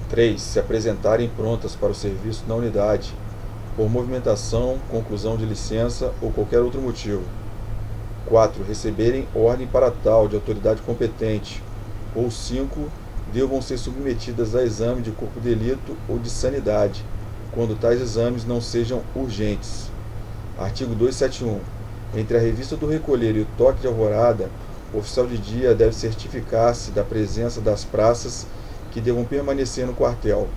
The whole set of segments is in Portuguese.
3. Se apresentarem prontas para o serviço na unidade, por movimentação, conclusão de licença ou qualquer outro motivo. 4. Receberem ordem para tal de autoridade competente. Ou 5. Devam ser submetidas a exame de corpo de delito ou de sanidade, quando tais exames não sejam urgentes. Artigo 271. Entre a revista do recolher e o toque de alvorada, o oficial de dia deve certificar-se da presença das praças que devam permanecer no quartel,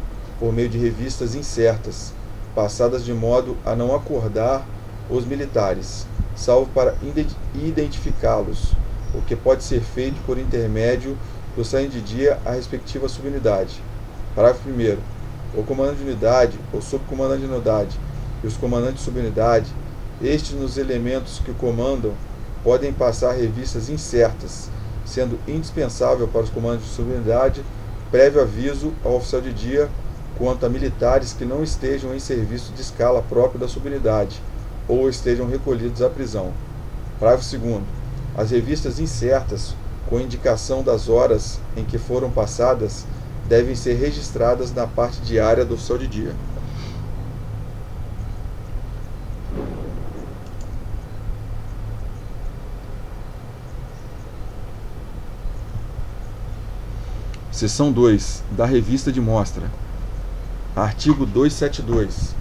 por meio de revistas incertas, passadas de modo a não acordar os militares, salvo para identificá-los, o que pode ser feito por intermédio do saem de dia à respectiva subunidade. Parágrafo 1º. O comandante de unidade ou subcomandante de unidade e os comandantes de subunidade, estes nos elementos que comandam, podem passar revistas incertas, sendo indispensável para os comandantes de subunidade prévio aviso ao oficial de dia quanto a militares que não estejam em serviço de escala próprio da subunidade ou estejam recolhidos à prisão. Parágrafo 2º. As revistas incertas, com indicação das horas em que foram passadas, devem ser registradas na parte diária do oficial de dia. Seção 2. Da revista de mostra. Artigo 272.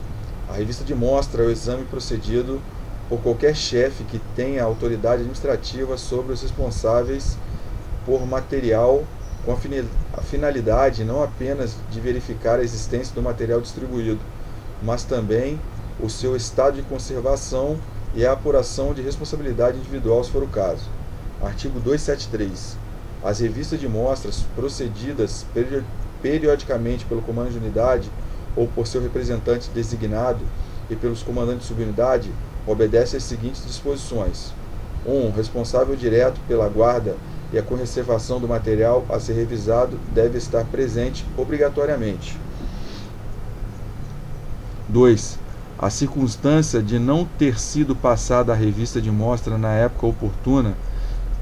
A revista de mostra é o exame procedido por qualquer chefe que tenha autoridade administrativa sobre os responsáveis por material, com a finalidade não apenas de verificar a existência do material distribuído, mas também o seu estado de conservação e a apuração de responsabilidade individual, se for o caso. Artigo 273. As revistas de mostras procedidas periodicamente pelo comando de unidade ou por seu representante designado e pelos comandantes de subunidade obedecem às seguintes disposições. 1. Responsável direto pela guarda e a conservação do material a ser revisado deve estar presente obrigatoriamente. 2. A circunstância de não ter sido passada a revista de mostra na época oportuna,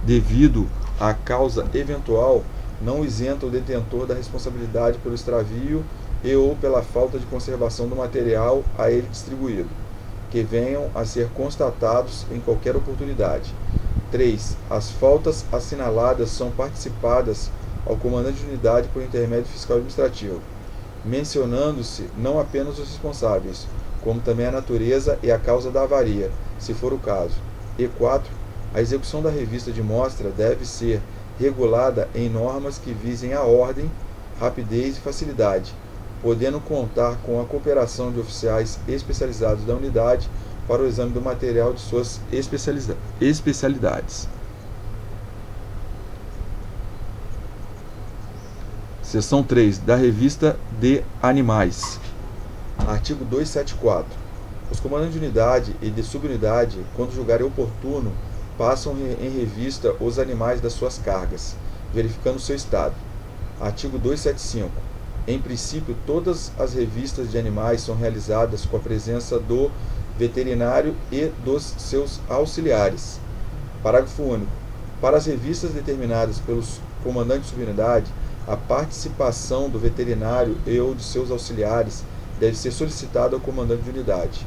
devido à causa eventual, não isenta o detentor da responsabilidade pelo extravio e ou pela falta de conservação do material a ele distribuído, que venham a ser constatados em qualquer oportunidade. 3. As faltas assinaladas são participadas ao comandante de unidade por intermédio fiscal administrativo, mencionando-se não apenas os responsáveis, como também a natureza e a causa da avaria, se for o caso. E 4. A execução da revista de mostra deve ser regulada em normas que visem a ordem, rapidez e facilidade, podendo contar com a cooperação de oficiais especializados da unidade para o exame do material de suas especialidades. Seção 3. Da revista de animais. Artigo 274. Os comandantes de unidade e de subunidade, quando julgarem oportuno, passam em revista os animais das suas cargas, verificando seu estado. Artigo 275. Em princípio, todas as revistas de animais são realizadas com a presença do veterinário e dos seus auxiliares. Parágrafo único. Para as revistas determinadas pelos comandantes de subunidade, a participação do veterinário e ou de seus auxiliares deve ser solicitada ao comandante de unidade.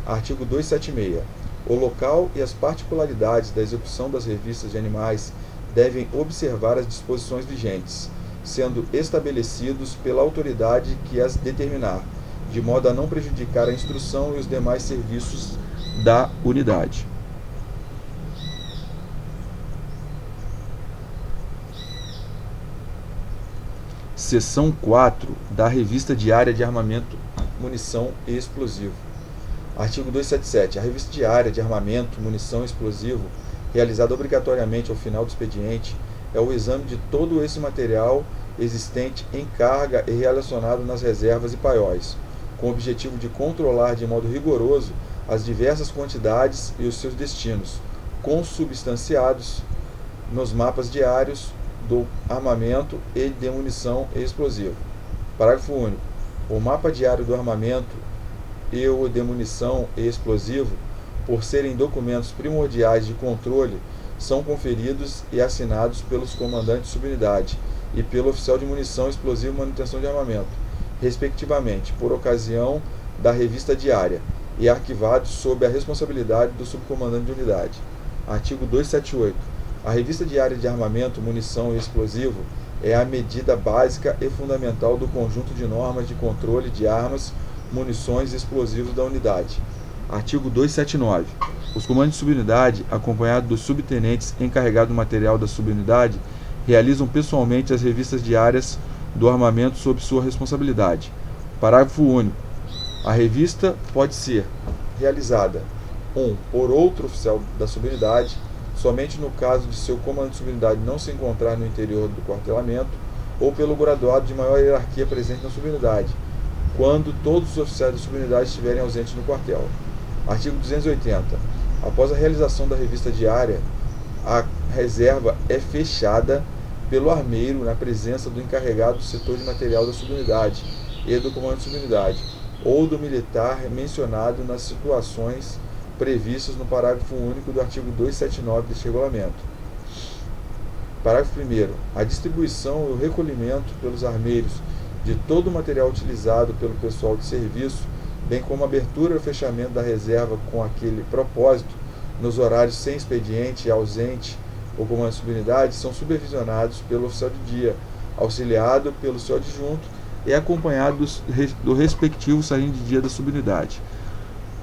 Artigo 276. O local e as particularidades da execução das revistas de animais devem observar as disposições vigentes, sendo estabelecidos pela autoridade que as determinar, de modo a não prejudicar a instrução e os demais serviços da unidade. Seção 4 da Revista Diária de Armamento, Munição e Explosivo. Artigo 277. A revista diária de armamento, munição e explosivo, realizada obrigatoriamente ao final do expediente, é o exame de todo esse material existente em carga e relacionado nas reservas e paióis, com o objetivo de controlar de modo rigoroso as diversas quantidades e os seus destinos, consubstanciados nos mapas diários do armamento e de munição e explosivo. Parágrafo único. O mapa diário do armamento e o de munição e explosivo, por serem documentos primordiais de controle, são conferidos e assinados pelos comandantes de subunidade e pelo oficial de munição, explosivo e manutenção de armamento, respectivamente, por ocasião da revista diária, e arquivados sob a responsabilidade do subcomandante de unidade. Artigo 278. A revista diária de armamento, munição e explosivo é a medida básica e fundamental do conjunto de normas de controle de armas, munições e explosivos da unidade. Artigo 279. Os comandos de subunidade, acompanhados dos subtenentes encarregados do material da subunidade, realizam pessoalmente as revistas diárias do armamento sob sua responsabilidade. Parágrafo único. A revista pode ser realizada 1. Por outro oficial da subunidade, somente no caso de seu comando de subunidade não se encontrar no interior do quartelamento, ou pelo graduado de maior hierarquia presente na subunidade, quando todos os oficiais da subunidade estiverem ausentes no quartel. Artigo 280. Após a realização da revista diária, a reserva é fechada pelo armeiro na presença do encarregado do setor de material da subunidade e do comando de subunidade, ou do militar mencionado nas situações previstas no parágrafo único do artigo 279 deste regulamento. Parágrafo 1º. A distribuição e o recolhimento pelos armeiros de todo o material utilizado pelo pessoal de serviço, bem como a abertura e o fechamento da reserva com aquele propósito, nos horários sem expediente e ausente ou comando de subunidade, são supervisionados pelo oficial de dia, auxiliado pelo seu adjunto e acompanhado do respectivo sargento de dia da subunidade.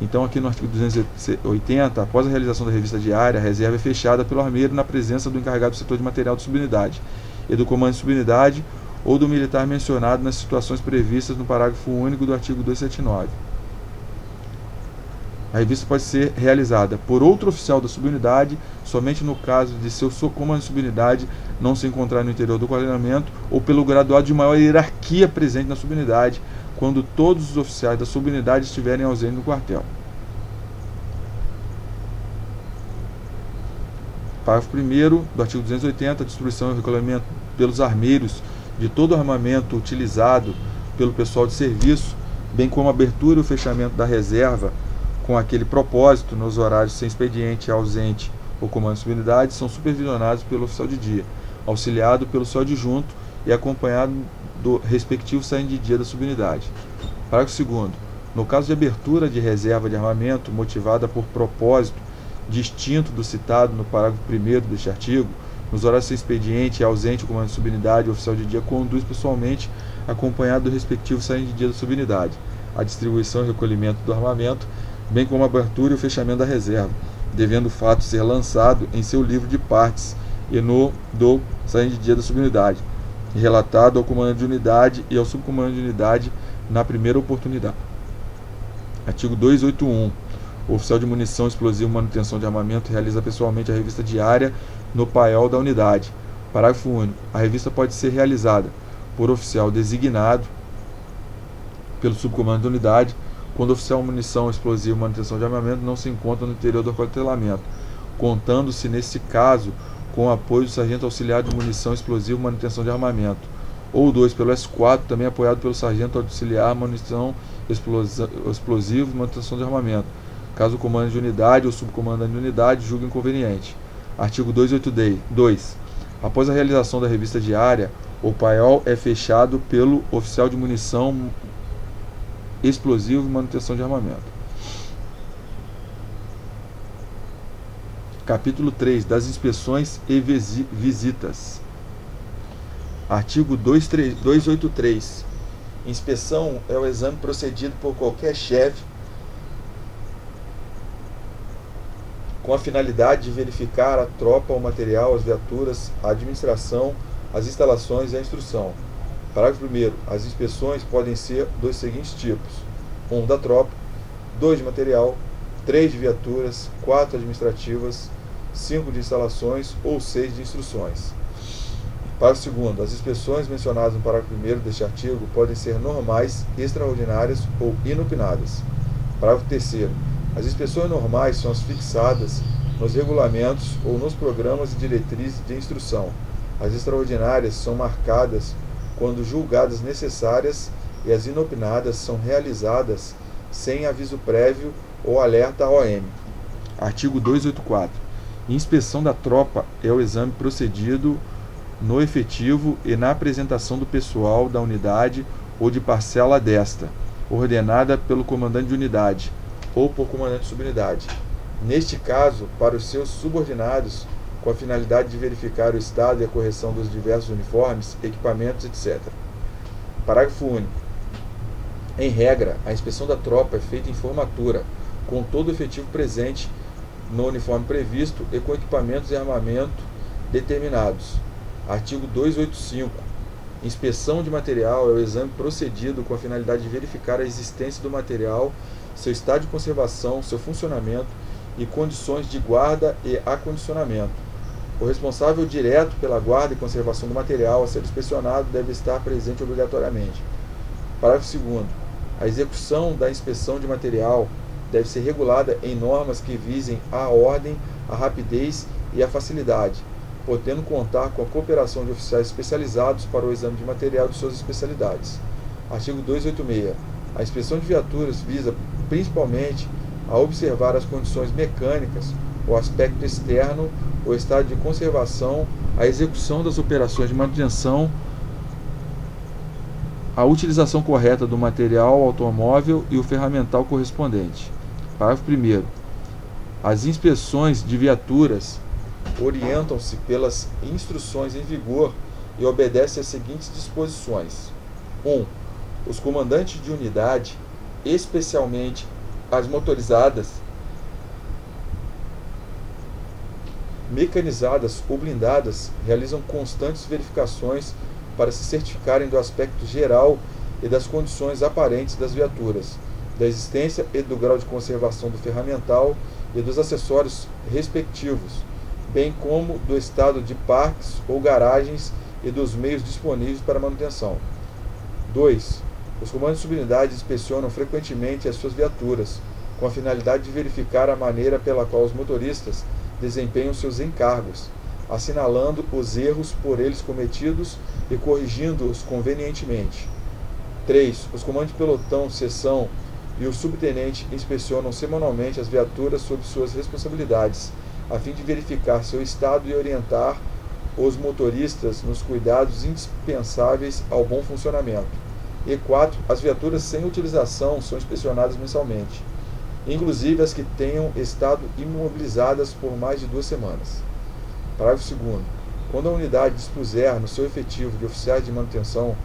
Então, aqui no artigo 280, após a realização da revista diária, a reserva é fechada pelo armeiro na presença do encarregado do setor de material de subunidade e do comando de subunidade ou do militar mencionado nas situações previstas no parágrafo único do artigo 279. A revista pode ser realizada por outro oficial da subunidade, somente no caso de seu comando de subunidade não se encontrar no interior do quartelamento, ou pelo graduado de maior hierarquia presente na subunidade, quando todos os oficiais da subunidade estiverem ausentes no quartel. Parágrafo 1º do artigo 280, a distribuição e o recolhimento pelos armeiros de todo o armamento utilizado pelo pessoal de serviço, bem como a abertura e o fechamento da reserva com aquele propósito nos horários sem expediente, ausente ou comando de subunidade, são supervisionados pelo oficial de dia, auxiliado pelo seu adjunto e acompanhado do respectivo sargento de dia da subunidade. Parágrafo 2º. No caso de abertura de reserva de armamento motivada por propósito distinto do citado no parágrafo 1º deste artigo, nos horários sem expediente e ausente o comando de subunidade, o oficial de dia conduz pessoalmente, acompanhado do respectivo sargento de dia da subunidade, a distribuição e recolhimento do armamento, bem como a abertura e o fechamento da reserva, devendo o fato ser lançado em seu livro de partes e no do sargento de dia da subunidade, e relatado ao comandante de unidade e ao subcomandante de unidade na primeira oportunidade. Artigo 281. O oficial de munição, explosivo e manutenção de armamento realiza pessoalmente a revista diária no paiol da unidade. Parágrafo único. A revista pode ser realizada por oficial designado pelo subcomando da unidade, quando o oficial de munição, explosivo e manutenção de armamento não se encontra no interior do quartelamento, contando-se, nesse caso, com o apoio do sargento auxiliar de munição, explosivo e manutenção de armamento, ou 2, pelo S4, também apoiado pelo sargento auxiliar munição, explosivo e manutenção de armamento, caso o comando de unidade ou subcomandante de unidade julgue inconveniente. Artigo 282. Após a realização da revista diária, o paiol é fechado pelo oficial de munição, explosivo e manutenção de armamento. Capítulo 3. Das inspeções e visitas. Artigo 283. Inspeção é o exame procedido por qualquer chefe com a finalidade de verificar a tropa, o material, as viaturas, a administração, as instalações e a instrução. Parágrafo 1º. As inspeções podem ser dos seguintes tipos: 1 da tropa, 2 de material, 3 de viaturas, 4 administrativas, 5 de instalações ou 6 de instruções. Parágrafo 2º. As inspeções mencionadas no parágrafo 1º deste artigo podem ser normais, extraordinárias ou inopinadas. Parágrafo 3º. As inspeções normais são as fixadas nos regulamentos ou nos programas e diretrizes de instrução. As extraordinárias são marcadas quando julgadas necessárias e as inopinadas são realizadas sem aviso prévio ou alerta OM. Artigo 284. Inspeção da tropa é o exame procedido no efetivo e na apresentação do pessoal da unidade ou de parcela desta, ordenada pelo comandante de unidade ou por comandante de subunidade. Neste caso, para os seus subordinados, com a finalidade de verificar o estado e a correção dos diversos uniformes, equipamentos, etc. Parágrafo único. Em regra, a inspeção da tropa é feita em formatura, com todo o efetivo presente no uniforme previsto e com equipamentos e armamento determinados. Artigo 285. Inspeção de material é o exame procedido com a finalidade de verificar a existência do material, seu estado de conservação, seu funcionamento e condições de guarda e acondicionamento. O responsável direto pela guarda e conservação do material a ser inspecionado deve estar presente obrigatoriamente. Parágrafo 2º. A execução da inspeção de material deve ser regulada em normas que visem a ordem, a rapidez e a facilidade, podendo contar com a cooperação de oficiais especializados para o exame de material de suas especialidades. Artigo 286. A inspeção de viaturas visa principalmente a observar as condições mecânicas, o aspecto externo, o estado de conservação, a execução das operações de manutenção, a utilização correta do material automóvel e o ferramental correspondente. Parágrafo 1º. As inspeções de viaturas orientam-se pelas instruções em vigor e obedecem às seguintes disposições. 1. Os comandantes de unidade, especialmente as motorizadas, mecanizadas ou blindadas, realizam constantes verificações para se certificarem do aspecto geral e das condições aparentes das viaturas, da existência e do grau de conservação do ferramental e dos acessórios respectivos, bem como do estado de parques ou garagens e dos meios disponíveis para manutenção. 2. Os comandos de subunidade inspecionam frequentemente as suas viaturas, com a finalidade de verificar a maneira pela qual os motoristas desempenham seus encargos, assinalando os erros por eles cometidos e corrigindo-os convenientemente. 3. Os comandos de pelotão, seção e o subtenente inspecionam semanalmente as viaturas sob suas responsabilidades, a fim de verificar seu estado e orientar os motoristas nos cuidados indispensáveis ao bom funcionamento. E 4. As viaturas sem utilização são inspecionadas mensalmente, inclusive as que tenham estado imobilizadas por mais de 2 semanas. Parágrafo 2º. Quando a unidade dispuser no seu efetivo de oficiais de manutenção,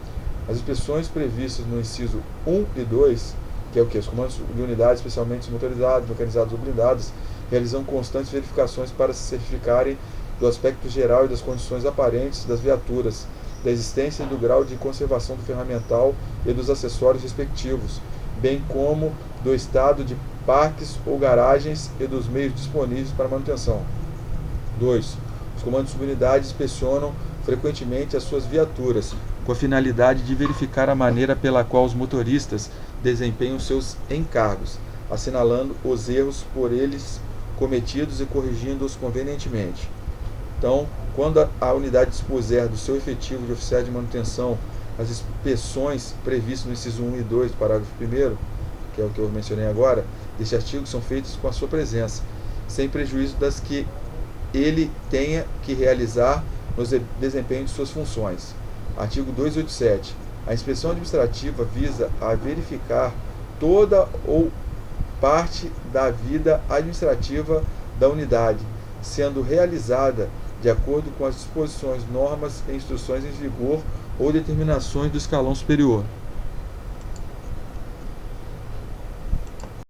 as inspeções previstas no inciso 1 e 2, que é o que? Os comandos de unidade, especialmente motorizados, mecanizados ou blindados, realizam constantes verificações para se certificarem do aspecto geral e das condições aparentes das viaturas, da existência e do grau de conservação do ferramental e dos acessórios respectivos, bem como do estado de parques ou garagens e dos meios disponíveis para manutenção. 2. Os comandos de subunidade inspecionam frequentemente as suas viaturas, com a finalidade de verificar a maneira pela qual os motoristas desempenham seus encargos, assinalando os erros por eles cometidos e corrigindo-os convenientemente. Então, quando a unidade dispuser do seu efetivo de oficiais de manutenção, as inspeções previstas no inciso 1 e 2 do parágrafo 1º, que é o que eu mencionei agora, deste artigo, são feitas com a sua presença, sem prejuízo das que ele tenha que realizar no desempenho de suas funções. Artigo 287. A inspeção administrativa visa a verificar toda ou parte da vida administrativa da unidade, sendo realizada de acordo com as disposições, normas e instruções em vigor ou determinações do escalão superior.